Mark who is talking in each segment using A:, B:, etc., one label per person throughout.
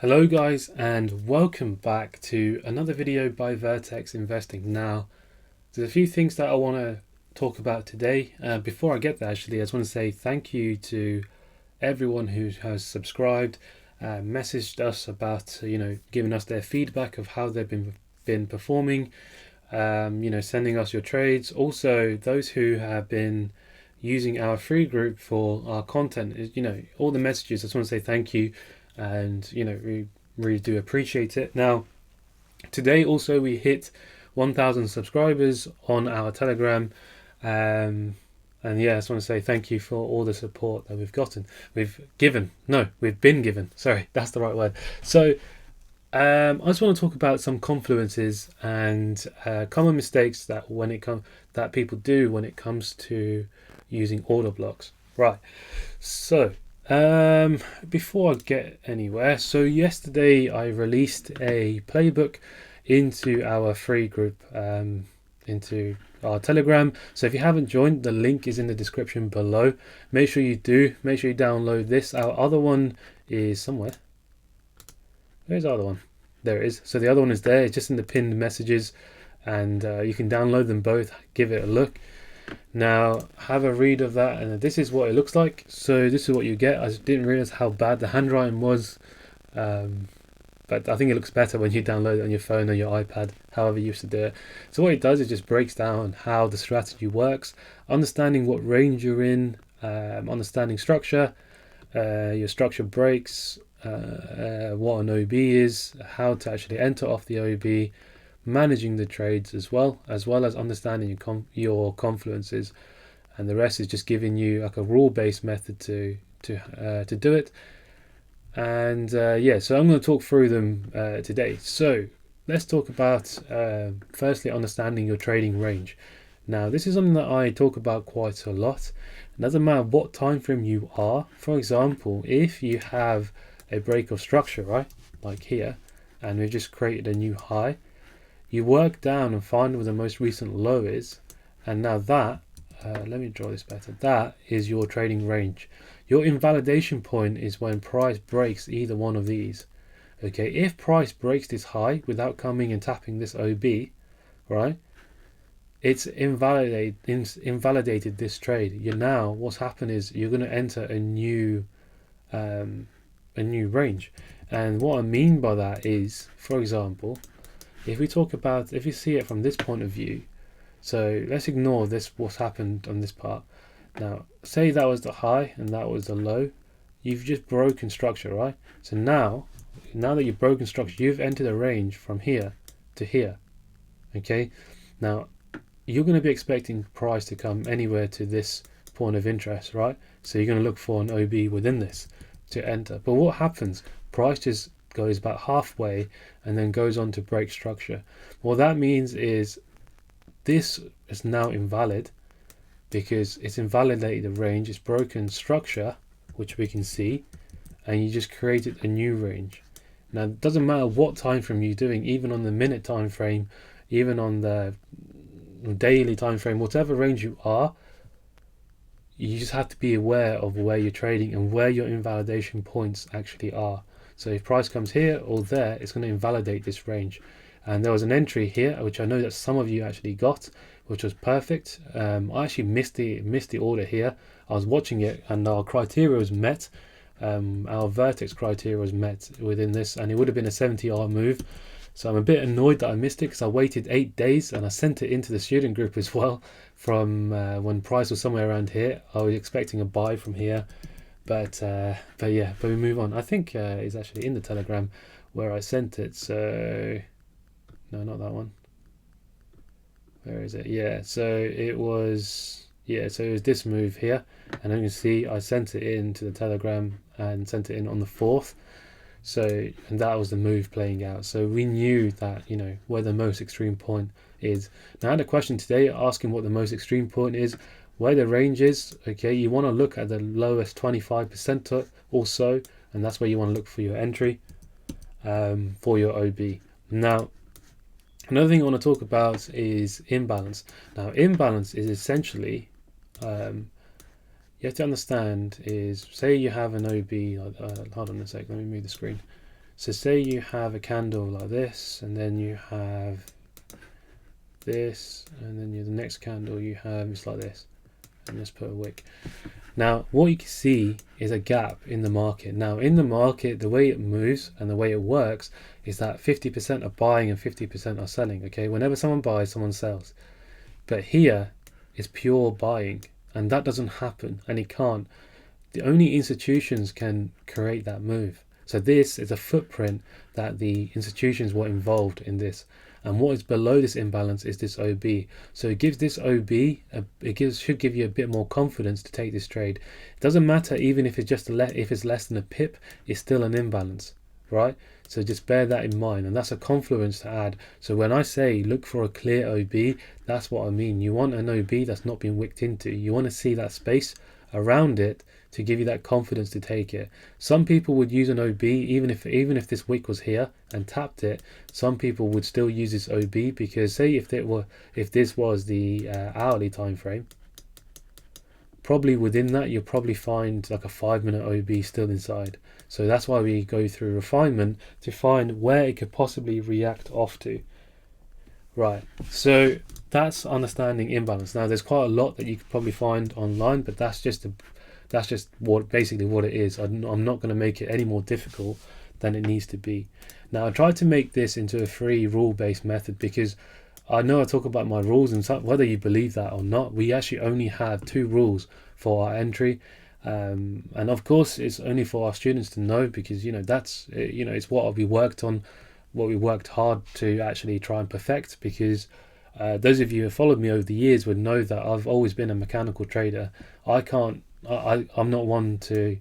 A: Hello guys, and welcome back to another video by Vertex Investing. Now, there's a few things that I want to talk about today. Before I get there, actually, I just want to say thank you to everyone who has subscribed, messaged us about, giving us their feedback of how they've been performing, sending us your trades. Also, those who have been using our free group for our content, all the messages. I just want to say thank you, and we really do appreciate it. Now, today also we hit 1,000 subscribers on our Telegram, and yeah, I just want to say thank you for all the support that we've been given. Sorry, that's the right word. So I just want to talk about some confluences and common mistakes that people do when it comes to using order blocks. Right. So before I get anywhere, so yesterday I released a playbook into our free group, into our Telegram. So if you haven't joined, the link is in the description below. Make sure you do. Make sure you download this. Our other one is somewhere. Where's the other one? There it is. So the other one is there. It's just in the pinned messages, and you can download them both. Give it a look. Now, have a read of that, and this is what it looks like. So this is what you get. I didn't realize how bad the handwriting was, but I think it looks better when you download it on your phone or your iPad, however you used to do it. So what it does is just breaks down how the strategy works, understanding what range you're in, understanding structure, your structure breaks, what an OB is, how to actually enter off the OB, managing the trades as well as understanding your confluences, and the rest is just giving you like a rule-based method to do it. And so I'm going to talk through them today. So let's talk about firstly understanding your trading range. Now, this is something that I talk about quite a lot. It doesn't matter what time frame you are. For example, if you have a break of structure, right, like here, and we've just created a new high, you work down and find where the most recent low is, and now that, let me draw this better, that is your trading range. Your invalidation point is when price breaks either one of these. Okay, if price breaks this high without coming and tapping this OB, right, it's invalidated this trade. What's happened is you're going to enter a new range. And what I mean by that is, for example, if you see it from this point of view, so let's ignore what's happened on this part. Now, say that was the high and that was the low. You've just broken structure, right? So now that you've broken structure, you've entered a range from here to here. Okay? Now, you're going to be expecting price to come anywhere to this point of interest, right? So you're going to look for an OB within this to enter. But what happens? Price just goes about halfway and then goes on to break structure. What that means is this is now invalid because it's invalidated the range, it's broken structure, which we can see, and you just created a new range. Now, it doesn't matter what time frame you're doing, even on the minute time frame, even on the daily time frame, whatever range you are, you just have to be aware of where you're trading and where your invalidation points actually are. So if price comes here or there, it's going to invalidate this range. And there was an entry here, which I know that some of you actually got, which was perfect. I actually missed the order here. I was watching it, and our criteria was met. Our vertex criteria was met within this, and it would have been a 70R move. So I'm a bit annoyed that I missed it because I waited 8 days and I sent it into the student group as well. From when price was somewhere around here, I was expecting a buy from here. But we move on. I think it's actually in the Telegram where I sent it. So no, not that one. Where is it? Yeah. So it was this move here, and you can see I sent it into the Telegram and sent it in on the 4th. So, and that was the move playing out. So we knew that, where the most extreme point is. Now I had a question today asking what the most extreme point is, where the range is. Okay, you want to look at the lowest 25% or so, and that's where you want to look for your entry, for your OB. Now, another thing I want to talk about is imbalance. Now, imbalance is essentially, you have to understand is, say you have an OB, hold on a sec, let me move the screen. So say you have a candle like this, and then you have this, and then the next candle you have is like this, and let's put a wick. Now what you can see is a gap in the market. Now in the market, the way it moves and the way it works is that 50% are buying and 50% are selling. Okay, whenever someone buys, someone sells. But here is pure buying, and that doesn't happen, and it can't. The only institutions can create that move. So this is a footprint that the institutions were involved in this. And what is below this imbalance is this OB. So it gives this OB, should give you a bit more confidence to take this trade. It doesn't matter even if it's if it's less than a pip, it's still an imbalance, right? So just bear that in mind, and that's a confluence to add. So when I say look for a clear OB, that's what I mean. You want an OB that's not been wicked into. You want to see that space around it to give you that confidence to take it. Some people would use an OB even if this wick was here and tapped it. Some people would still use this OB, because say if this was the hourly time frame, probably within that you'll probably find like a 5-minute OB still inside. So that's why we go through refinement to find where it could possibly react off to. Right, so that's understanding imbalance. Now there's quite a lot that you could probably find online, but that's just basically what it is. I'm not going to make it any more difficult than it needs to be. Now I tried to make this into a free rule-based method, because I know I talk about my rules, and whether you believe that or not, we actually only have 2 rules for our entry, and of course it's only for our students to know, because that's it's what we worked on, what we worked hard to actually try and perfect. Because those of you who have followed me over the years would know that I've always been a mechanical trader. I'm not one to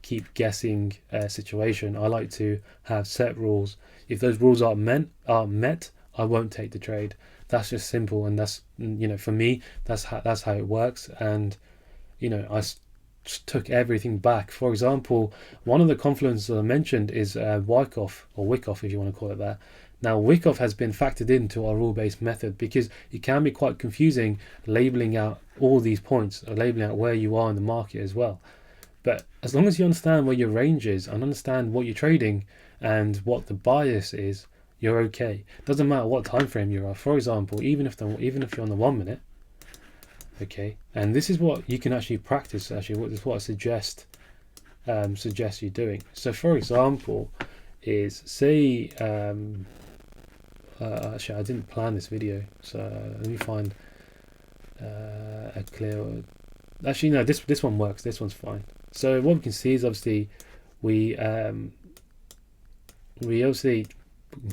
A: keep guessing a situation. I like to have set rules. If those rules are met, I won't take the trade. That's just simple, and that's for me, that's how it works. And I took everything back. For example, one of the confluences I mentioned is Wyckoff, or Wyckoff if you want to call it that. Now Wyckoff has been factored into our rule-based method, because it can be quite confusing labeling out all these points, or labeling out where you are in the market as well. But as long as you understand where your range is and understand what you're trading and what the bias is, you're okay. Doesn't matter what time frame you're on. For example, even if you're on the 1 minute, okay, and this is what you can actually practice. Actually, this is what I suggest you doing. So for example, is say actually I didn't plan this video, so let me find a clear. Actually no, this one works. This one's fine. So what we can see is obviously we obviously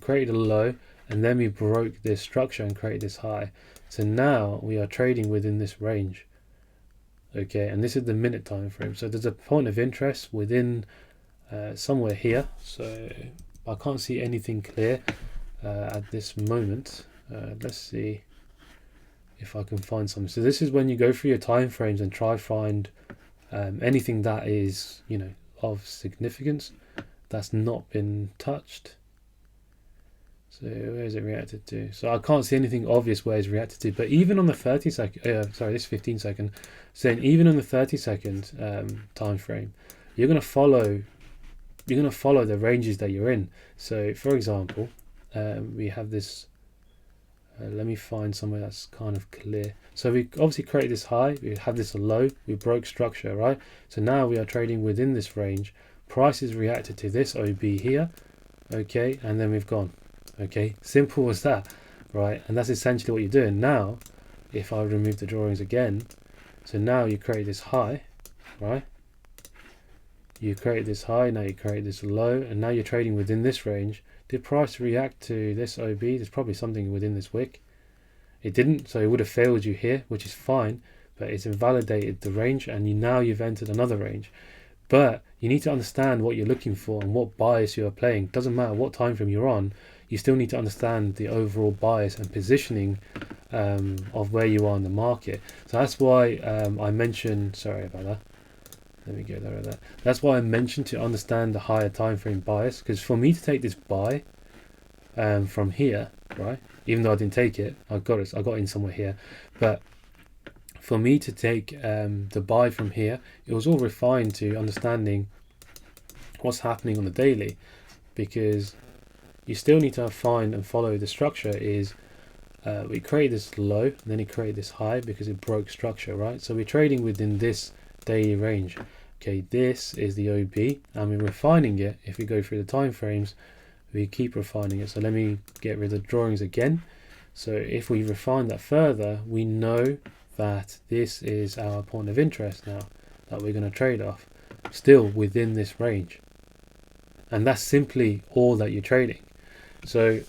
A: created a low, and then we broke this structure and created this high. So now we are trading within this range, okay, and this is the minute time frame. So there's a point of interest within somewhere here. So I can't see anything clear at this moment. Let's see if I can find something. So this is when you go through your time frames and try find anything that is of significance that's not been touched. So where is it reacted to? So I can't see anything obvious where it's reacted to. But even on the 30 second, sorry, this 15 second, saying even on the 30 second time frame, you're gonna follow the ranges that you're in. So for example, we have this. Let me find somewhere that's kind of clear. So we obviously create this high, we have this low, we broke structure, right? So now we are trading within this range. Prices reacted to this OB here, okay, and then we've gone, okay, simple as that, right? And that's essentially what you're doing. Now if I remove the drawings again, so now you create this high, right? You create this high, now you create this low, and now you're trading within this range. Did price react to this OB? There's probably something within this wick. It didn't, so it would have failed you here, which is fine, but it's invalidated the range, and now you've entered another range. But you need to understand what you're looking for and what bias you are playing. Doesn't matter what time frame you're on, you still need to understand the overall bias and positioning of where you are in the market. So that's why I mentioned, sorry about that. Let me get rid of that. That's why I mentioned to understand the higher time frame bias, because for me to take this buy from here, right? Even though I didn't take it, I got in somewhere here. But for me to take the buy from here, it was all refined to understanding what's happening on the daily. because you still need to find and follow the structure. Is we create this low and then we create this high because it broke structure, right? So we're trading within this daily range. Okay, this is the OB, and we're refining it. If we go through the time frames, we keep refining it. So let me get rid of drawings again. So if we refine that further, we know that this is our point of interest now that we're going to trade off, still within this range. And that's simply all that you're trading. So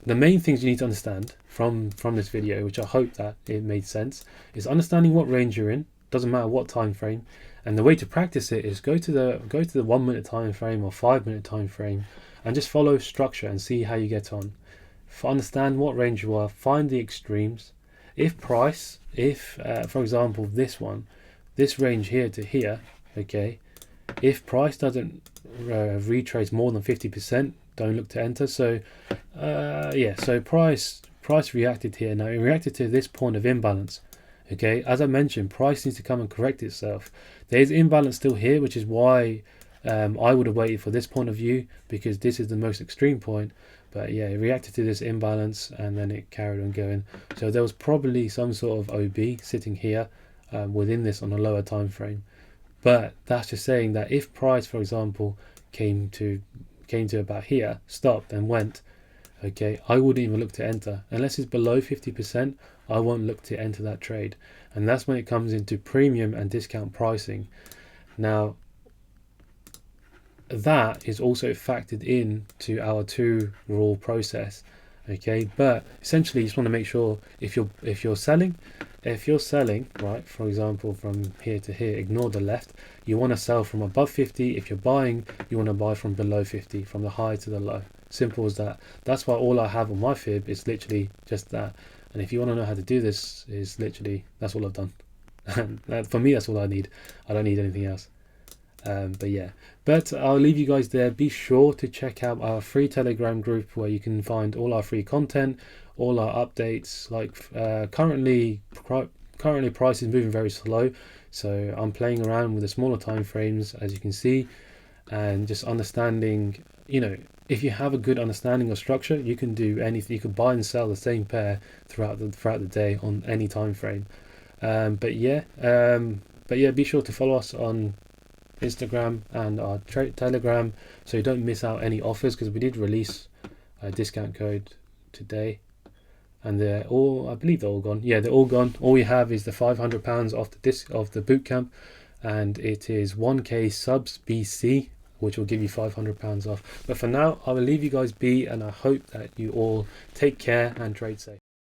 A: the main things you need to understand from this video, which I hope that it made sense, is understanding what range you're in. Doesn't matter what time frame. And the way to practice it is go to the 1 minute time frame or 5 minute time frame and just follow structure and see how you get on. Understand what range you are, find the extremes. If price, for example this range here to here, okay, if price doesn't retrace more than 50%, don't look to enter. So so price reacted here. Now it reacted to this point of imbalance. Okay, as I mentioned, price needs to come and correct itself. There's imbalance still here, which is why I would have waited for this point of view, because this is the most extreme point. But yeah, it reacted to this imbalance and then it carried on going. So there was probably some sort of OB sitting here within this on a lower time frame. But that's just saying that if price, for example, came to about here, stopped and went, okay, I wouldn't even look to enter unless it's below 50%. I won't look to enter that trade, and that's when it comes into premium and discount pricing. Now that is also factored in to our 2 rule process, okay? But essentially you just want to make sure if you're selling, right, for example from here to here, ignore the left, you want to sell from above 50. If you're buying, you want to buy from below 50, from the high to the low. Simple as that. That's why all I have on my fib is literally just that. And if you want to know how to do this, is literally that's all I've done. And for me, that's all I need. I don't need anything else. But I'll leave you guys there. Be sure to check out our free Telegram group where you can find all our free content, all our updates. Like currently price is moving very slow, so I'm playing around with the smaller time frames, as you can see, and just understanding, if you have a good understanding of structure, you can do anything. You can buy and sell the same pair throughout the day on any time frame. But yeah, be sure to follow us on Instagram and our Telegram so you don't miss out any offers, because we did release a discount code today, and I believe they're all gone. Yeah, they're all gone. All we have is the £500 off the bootcamp, and it is 1k subs BC, which will give you £500 off. But for now, I will leave you guys be, and I hope that you all take care and trade safe.